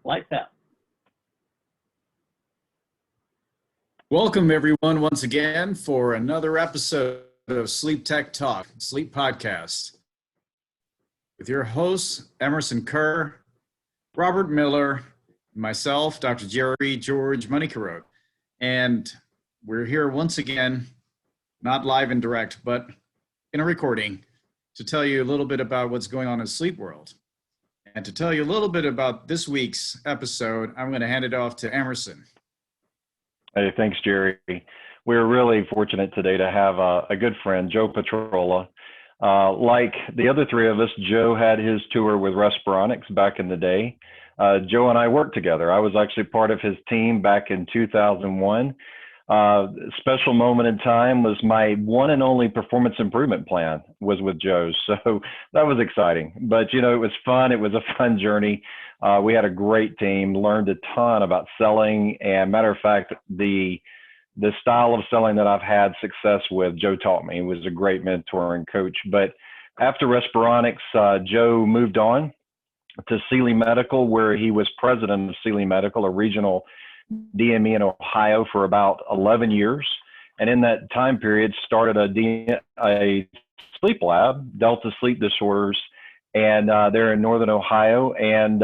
like that. Welcome everyone once again for another episode of SleepTech Talk, Sleep Podcast, with your hosts, Emerson Kerr, Robert Miller, myself, Dr. Jerry George Moneycarot. And we're here once again, not live and direct, but in a recording, to tell you a little bit about what's going on in sleep world. And to tell you a little bit about this week's episode, I'm going to hand it off to Emerson. Hey, thanks, Jerry. We're really fortunate today to have a good friend, Joe Petrolla. Like the other three of us, Joe had his tour with Respironics back in the day. Joe and I worked together. I was actually part of his team back in 2001. Special moment in time was my one and only performance improvement plan was with Joe. So that was exciting, but you know, it was fun. It was a fun journey. We had a great team, learned a ton about selling, and matter of fact, the style of selling that I've had success with, Joe taught me. He was a great mentor and coach. But after Respironics, Joe moved on to Sealy Medical, where he was president of Sealy Medical, a regional DME in Ohio, for about 11 years. And in that time period, started a sleep lab, Delta Sleep Disorders, and they're in Northern Ohio, and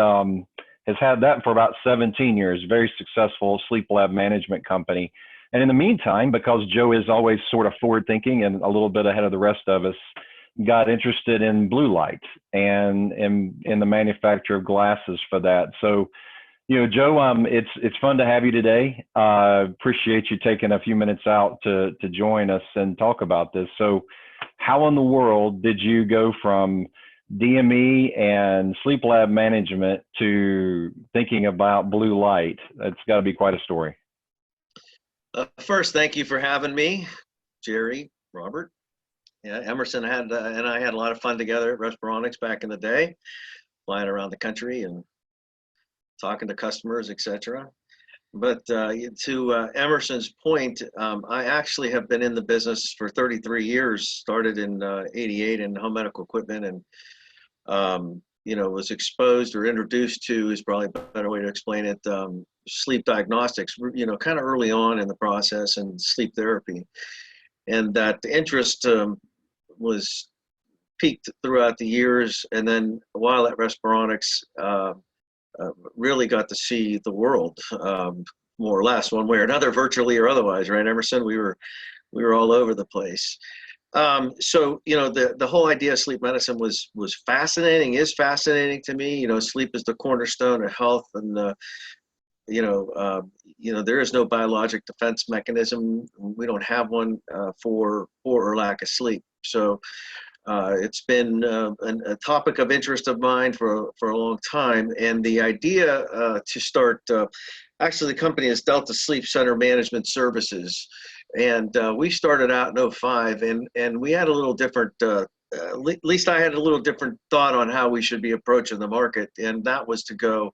has had that for about 17 years. Very successful sleep lab management company. And in the meantime, because Joe is always sort of forward thinking and a little bit ahead of the rest of us, got interested in blue light and in the manufacture of glasses for that. So, you know, Joe, it's fun to have you today. Appreciate you taking a few minutes out to join us and talk about this. So how in the world did you go from DME and sleep lab management to thinking about blue light? That's got to be quite a story. First, thank you for having me, Jerry, Robert. Yeah, Emerson and I had a lot of fun together at Respironics back in the day, flying around the country and talking to customers, etc. But to Emerson's point, I actually have been in the business for 33 years, started in 88 in home medical equipment, and you know, was exposed or introduced to, is probably a better way to explain it, sleep diagnostics, you know, kind of early on in the process, and sleep therapy. And that interest was peaked throughout the years. And then while at Respironics, really got to see the world, more or less, one way or another, virtually or otherwise, right, Emerson? We were all over the place. So, you know, the whole idea of sleep medicine was fascinating, is fascinating to me. You know, sleep is the cornerstone of health, and you know, there is no biologic defense mechanism. We don't have one for poor or lack of sleep. So it's been a topic of interest of mine for a long time. And the idea to start, actually the company is Delta Sleep Center Management Services. And we started out in 05, and we had a little different, at least I had a little different thought on how we should be approaching the market. And that was to go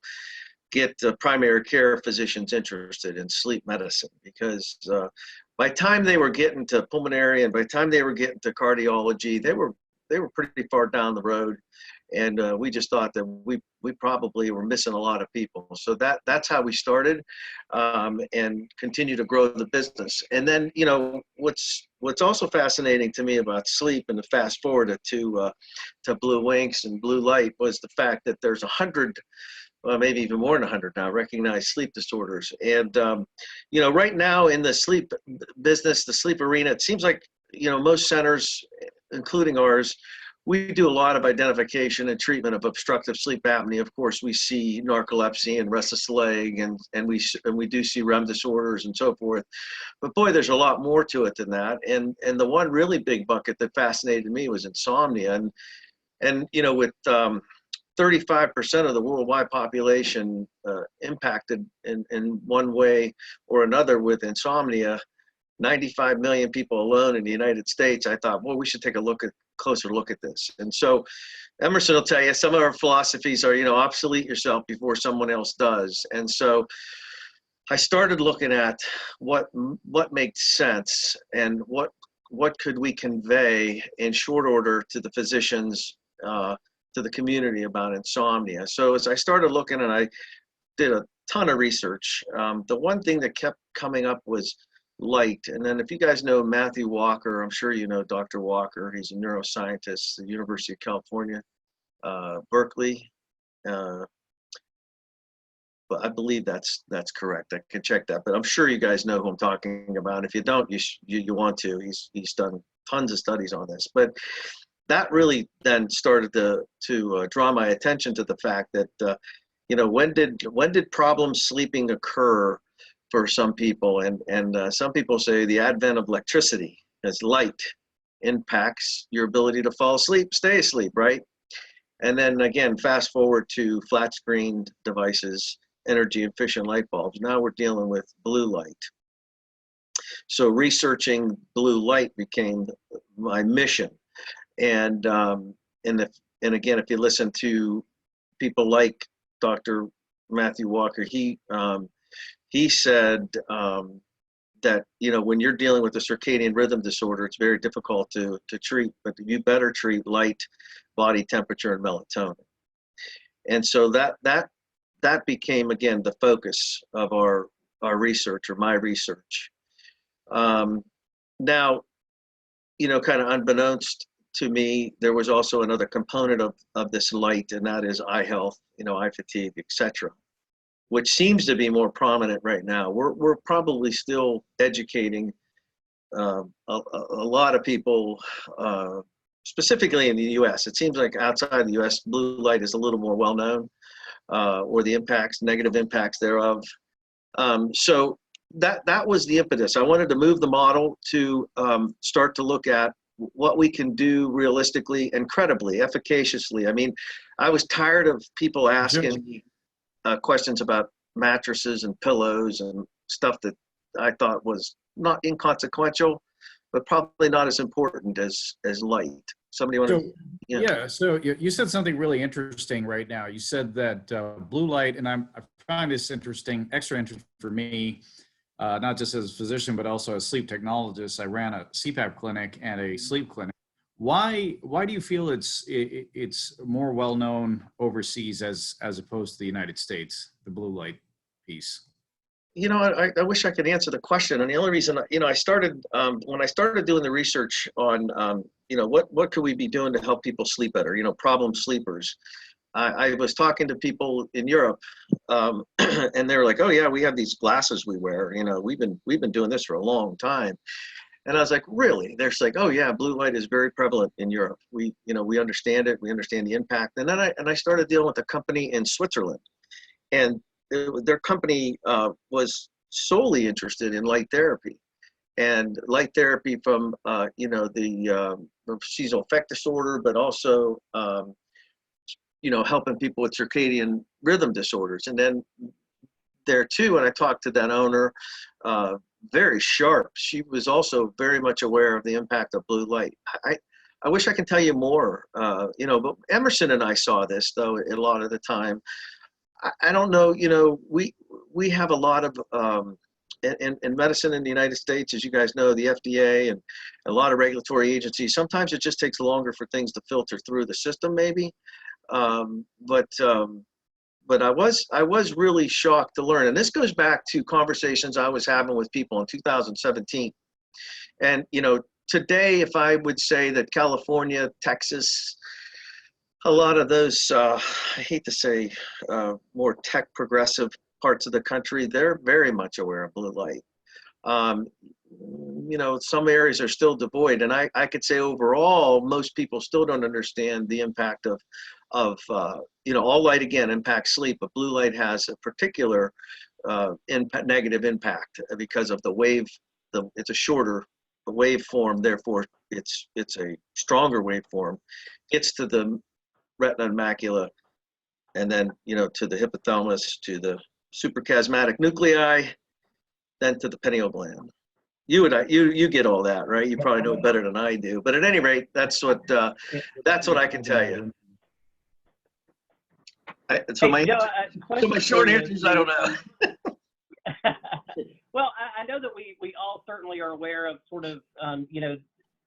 get primary care physicians interested in sleep medicine, because by the time they were getting to pulmonary and by the time they were getting to cardiology, they were pretty far down the road. And we just thought that we probably were missing a lot of people. So that's how we started, and continue to grow the business. And then, you know, what's also fascinating to me about sleep, and to fast forward to Bluewinx and blue light, was the fact that there's 100, well, maybe even more than 100 now, recognized sleep disorders. And, you know, right now in the sleep business, the sleep arena, it seems like, you know, most centers, including ours, we do a lot of identification and treatment of obstructive sleep apnea. Of course, we see narcolepsy and restless leg, and we do see REM disorders and so forth. But boy, there's a lot more to it than that. And the one really big bucket that fascinated me was insomnia. And you know, with 35% of the worldwide population impacted in one way or another with insomnia, 95 million people alone in the United States, I thought, well, we should take a closer look at this. And so Emerson will tell you, some of our philosophies are, you know, obsolete yourself before someone else does. And so I started looking at what makes sense, and what could we convey in short order to the physicians, to the community about insomnia. So as I started looking, and I did a ton of research. The one thing that kept coming up was light. And then if you guys know Matthew Walker, I'm sure you know Dr. Walker. He's a neuroscientist at the University of California, Berkeley. But I believe that's correct. I can check that, but I'm sure you guys know who I'm talking about. If you don't, you want to. He's done tons of studies on this. But that really then started to draw my attention to the fact that when did problem sleeping occur for some people, and some people say the advent of electricity as light impacts your ability to fall asleep, stay asleep, right? And then again, fast forward to flat screened devices, energy efficient light bulbs. Now we're dealing with blue light. So researching blue light became my mission. And again, if you listen to people like Dr. Matthew Walker, he said that when you're dealing with a circadian rhythm disorder, it's very difficult to treat, but you better treat light, body temperature, and melatonin. And so that became, again, the focus of our research, or my research. Now, kind of unbeknownst to me, there was also another component of this light, and that is eye health, eye fatigue, etc., which seems to be more prominent right now. We're probably still educating a lot of people, specifically in the U.S. It seems like outside the U.S., blue light is a little more well known, or the negative impacts thereof. So that was the impetus. I wanted to move the model to start to look at what we can do realistically and credibly, efficaciously. I mean, I was tired of people asking me questions about mattresses and pillows and stuff that I thought was not inconsequential, but probably not as important as light. Somebody want to? Yeah. So you said something really interesting right now. You said that blue light, and I find this extra interesting for me, not just as a physician, but also as sleep technologist. I ran a CPAP clinic and a sleep clinic. Why do you feel it's more well known overseas as opposed to the United States, the blue light piece? I wish I could answer the question. And the only reason, I started, when I started doing the research on, what could we be doing to help people sleep better, problem sleepers. I was talking to people in Europe, and they were like, oh yeah, we have these glasses we wear, we've been doing this for a long time. And I was like, really? They're like, oh yeah, blue light is very prevalent in Europe. We understand it. We understand the impact. And then I started dealing with a company in Switzerland, and their company was solely interested in light therapy, and light therapy from the seasonal affect disorder, but also helping people with circadian rhythm disorders. And then there too, and I talked to that owner, very sharp. She was also very much aware of the impact of blue light. I wish I could tell you more, but Emerson and I saw this though a lot of the time. I don't know, we have a lot of, in medicine in the United States, as you guys know, the FDA and a lot of regulatory agencies, sometimes it just takes longer for things to filter through the system maybe. But I was really shocked to learn, and this goes back to conversations I was having with people in 2017. And, today, if I would say that California, Texas, a lot of those, I hate to say, more tech progressive parts of the country, they're very much aware of blue light. Some areas are still devoid, and I could say overall, most people still don't understand the impact of all light again impacts sleep, but blue light has a particular negative impact because of the wave. It's a shorter waveform, therefore it's a stronger waveform. It's to the retina and macula, and then to the hypothalamus, to the suprachiasmatic nuclei, then to the pineal gland. You get all that, right? You probably know it better than I do. But at any rate, that's what I can tell you. My short answer is I don't know. Well, I know that we all certainly are aware of sort of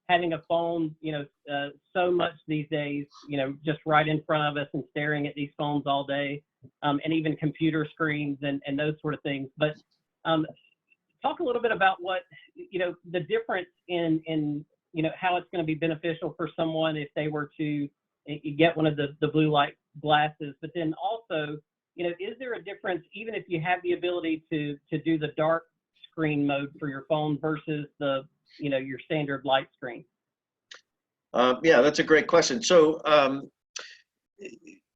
having a phone, so much these days, just right in front of us and staring at these phones all day, and even computer screens and those sort of things. But talk a little bit about what, the difference in how it's going to be beneficial for someone if they were to get one of the blue light glasses, but then also, is there a difference even if you have the ability to do the dark screen mode for your phone versus the, your standard light screen? Yeah, that's a great question. So,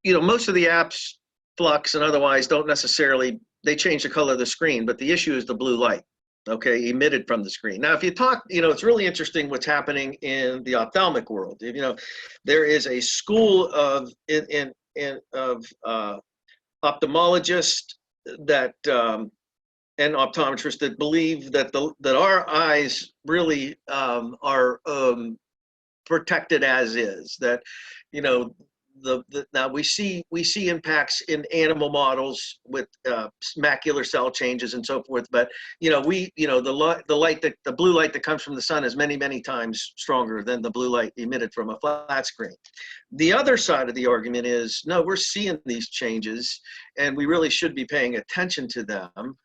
most of the apps, Flux and otherwise, don't necessarily, they change the color of the screen, but the issue is the blue light, okay, emitted from the screen. Now, if you talk, it's really interesting what's happening in the ophthalmic world. There is a school of ophthalmologists that and optometrists that believe that that our eyes really are protected as is. That now we see impacts in animal models with macular cell changes and so forth, but the blue light that comes from the sun is many times stronger than the blue light emitted from a flat screen. The other side of the argument is, no, we're seeing these changes and we really should be paying attention to them,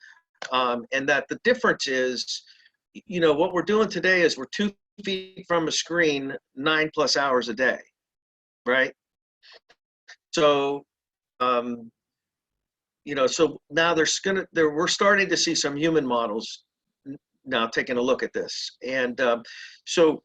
and that the difference is, what we're doing today is we're 2 feet from a screen 9+ hours a day, right? So, so now we're starting to see some human models now taking a look at this. And so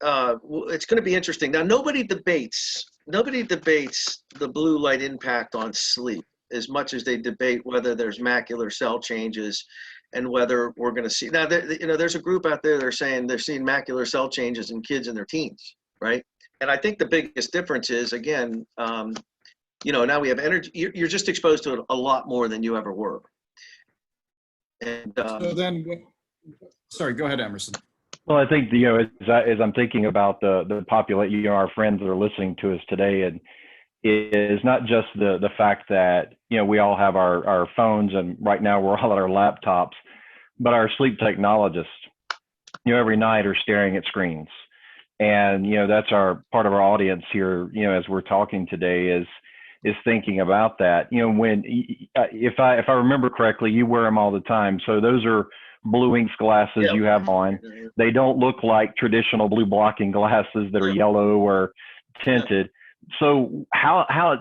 it's going to be interesting. Now, nobody debates the blue light impact on sleep as much as they debate whether there's macular cell changes and whether we're going to see. Now, there's a group out there that are saying they're seeing macular cell changes in kids in their teens, right? And I think the biggest difference is, again, now we have energy. You're just exposed to it a lot more than you ever were. And so then, sorry, go ahead, Emerson. Well, I think, as I'm thinking about the population, our friends that are listening to us today, and is not just the fact that, we all have our phones and right now we're all at our laptops, but our sleep technologists, every night are staring at screens. And, that's part of our audience here, as we're talking today is thinking about that. When, if I remember correctly, you wear them all the time. So those are Bluewinx glasses you have on. They don't look like traditional blue blocking glasses that are yellow or tinted. So how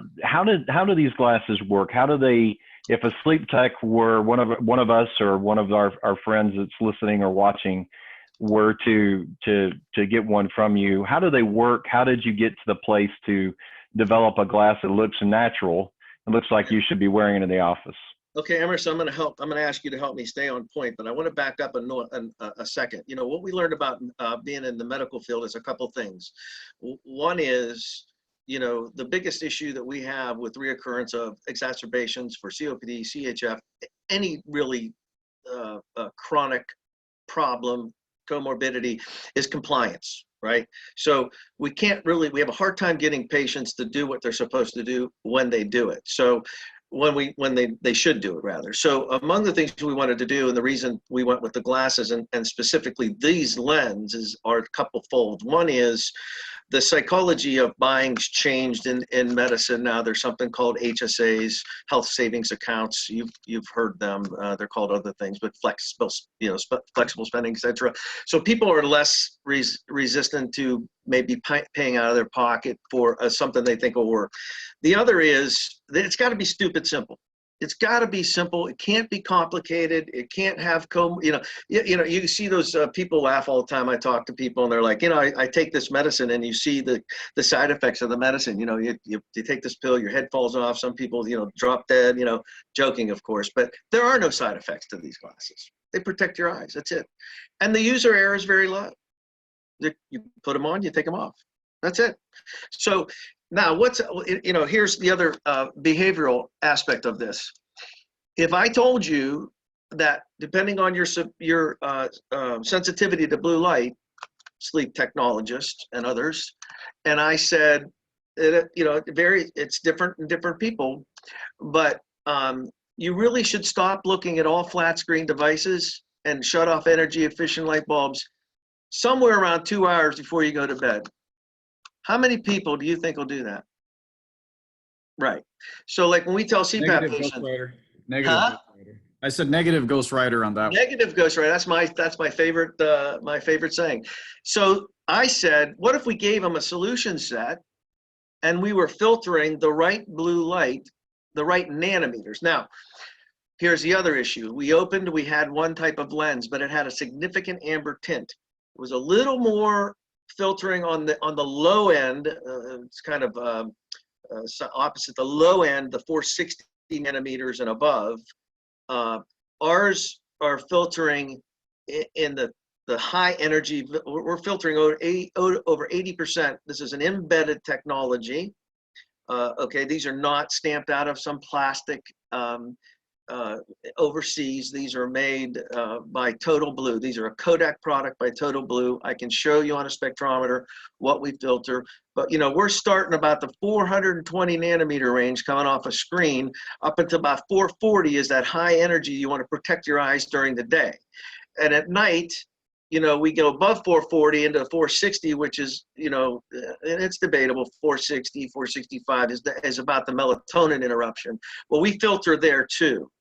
do these glasses work? How do they, if a sleep tech were one of us or one of our friends that's listening or watching were to get one from you, how do they work? How did you get to the place to develop a glass that looks natural? It looks like you should be wearing it in the office. Okay, Emerson, I'm going to ask you to help me stay on point, but I want to back up a second. What we learned about being in the medical field is a couple things. One is, the biggest issue that we have with reoccurrence of exacerbations for COPD, CHF, any really chronic problem, comorbidity, is compliance, right? So we have a hard time getting patients to do what they're supposed to do when they do it. So when they should do it, rather. So among the things we wanted to do, and the reason we went with the glasses and specifically these lenses, are a couple fold. One is the psychology of buying's changed in medicine. Now there's something called HSAs, health savings accounts. You've heard them. They're called other things, but flexible spending, etc. So people are less resistant to maybe paying out of their pocket for something they think will work. The other is that it's got to be stupid simple. It's got to be simple. It can't be complicated. It can't have you see those people laugh all the time. I talk to people and they're like, I take this medicine, and you see the side effects of the medicine. You take this pill, your head falls off. Some people, drop dead. Joking, of course, but there are no side effects to these glasses. They protect your eyes. That's it. And the user error is very low. You put them on, you take them off. That's it. So now here's the other behavioral aspect of this. If I told you that depending on your sensitivity to blue light, sleep technologists and others, and I said, it's different in different people, but you really should stop looking at all flat screen devices and shut off energy efficient light bulbs somewhere around 2 hours before you go to bed. How many people do you think will do that? Right. So like when we tell CPAP Negative patients, Ghost Rider. Negative huh? Ghost Rider. I said negative Ghost Rider on that one. Negative Ghost Rider. That's my favorite saying. So I said, what if we gave them a solution set and we were filtering the right blue light, the right nanometers? Now, here's the other issue. We had one type of lens, but it had a significant amber tint. It was a little more filtering on the low end. It's kind of opposite the low end, the 460 nanometers and above. Ours are filtering in the high energy. We're filtering over 80%. This is an embedded technology. Okay, these are not stamped out of some plastic overseas. These are made by Total Blue. These are a Kodak product by Total Blue. I can show you on a spectrometer what we filter, but we're starting about the 420 nanometer range coming off a screen up until about 440 is that high energy you want to protect your eyes during the day. And at night, we go above 440 into 460, which is, and it's debatable. 460, 465 is about the melatonin interruption. Well, we filter there too.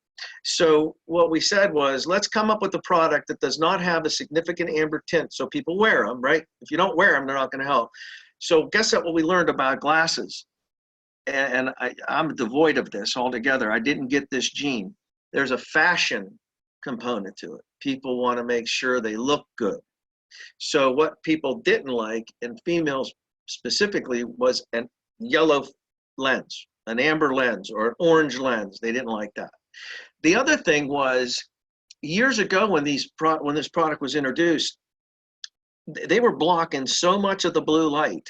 So what we said was, let's come up with a product that does not have a significant amber tint so people wear them, right? If you don't wear them, they're not going to help. So guess what we learned about glasses? And I'm devoid of this altogether. I didn't get this gene. There's a fashion component to it. People want to make sure they look good. So what people didn't like, and females specifically, was a yellow lens, an amber lens, or an orange lens. They didn't like that. The other thing was, years ago when this product was introduced, they were blocking so much of the blue light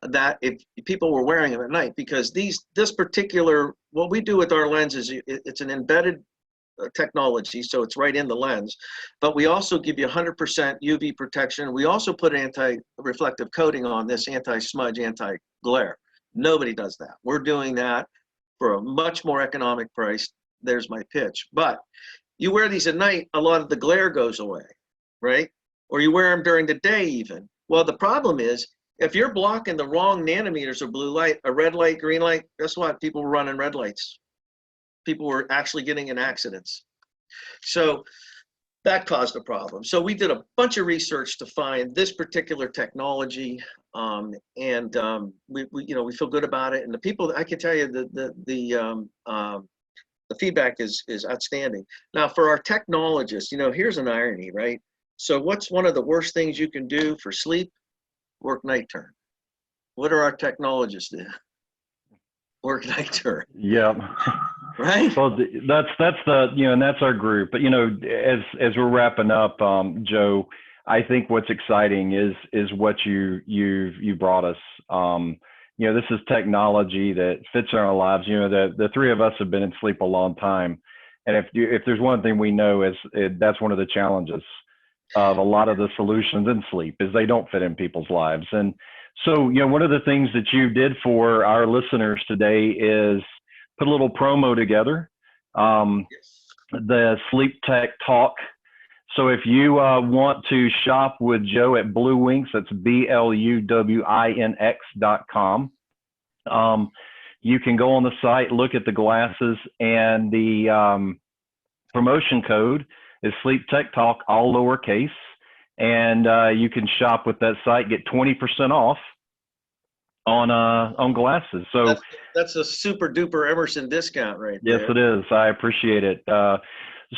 that if people were wearing them at night, because this particular, what we do with our lenses, it's an embedded technology, so it's right in the lens, but we also give you 100% UV protection. We also put anti-reflective coating on this, anti-smudge, anti-glare. Nobody does that. We're doing that for a much more economic price. There's my pitch. But you wear these at night, a lot of the glare goes away, right? Or you wear them during the day even. Well, the problem is, if you're blocking the wrong nanometers of blue light, a red light, green light, guess what? People were running red lights. People were actually getting in accidents. So that caused a problem. So we did a bunch of research to find this particular technology, and we feel good about it. And the people, I can tell you, the feedback is outstanding. Now, for our technologists, here's an irony, right? So what's one of the worst things you can do for sleep? Work night turn. What do our technologists do? Work night turn. Yep. Right. Well, that's and that's our group. But as we're wrapping up, Joe, I think what's exciting is what you brought us. This is technology that fits in our lives. The three of us have been in sleep a long time, and if there's one thing we know that's one of the challenges of a lot of the solutions in sleep is they don't fit in people's lives. And so, one of the things that you did for our listeners today is put a little promo together, the SleepTech Talk. So if you want to shop with Joe at Bluewinx, that's BLUWINX.com. You can go on the site, look at the glasses, and the promotion code is SleepTech Talk, all lowercase. And you can shop with that site, get 20% off on glasses. So that's a super duper Emerson discount right there. Yes, it is. I appreciate it.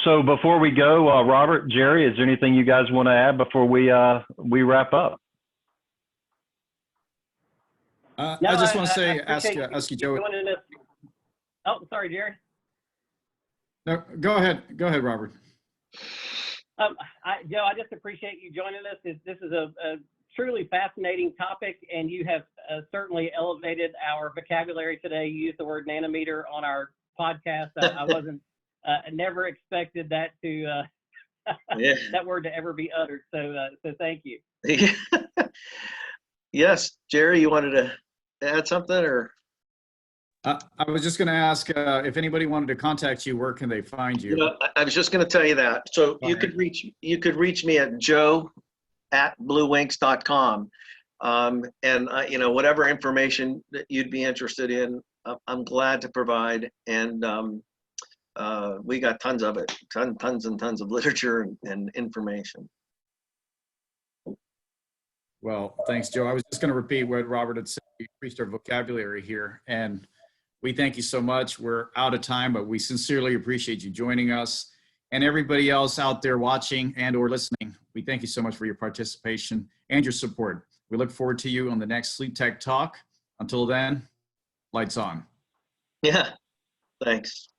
So before we go, Robert, Jerry, is there anything you guys want to add before we wrap up? I just want to say, ask you, Joe. Oh, sorry, Jerry. No, go ahead, Robert. Joe, I just appreciate you joining us. This is a truly fascinating topic, and you have certainly elevated our vocabulary today. You used the word nanometer on our podcast. I wasn't, never expected that to that word to ever be uttered. So thank you. Yes, Jerry, you wanted to add something, or? I was just going to ask if anybody wanted to contact you, where can they find you? I was just going to tell you that. So you could reach me at Joe at bluewinx.com. And whatever information that you'd be interested in, I'm glad to provide. And we got tons of it, tons and tons of literature and information. Well, thanks, Joe. I was just going to repeat what Robert had said. We increased our vocabulary here, and we thank you so much. We're out of time, but we sincerely appreciate you joining us. And everybody else out there watching and or listening, we thank you so much for your participation and your support. We look forward to you on the next SleepTech Talk. Until then, lights on. Yeah, thanks.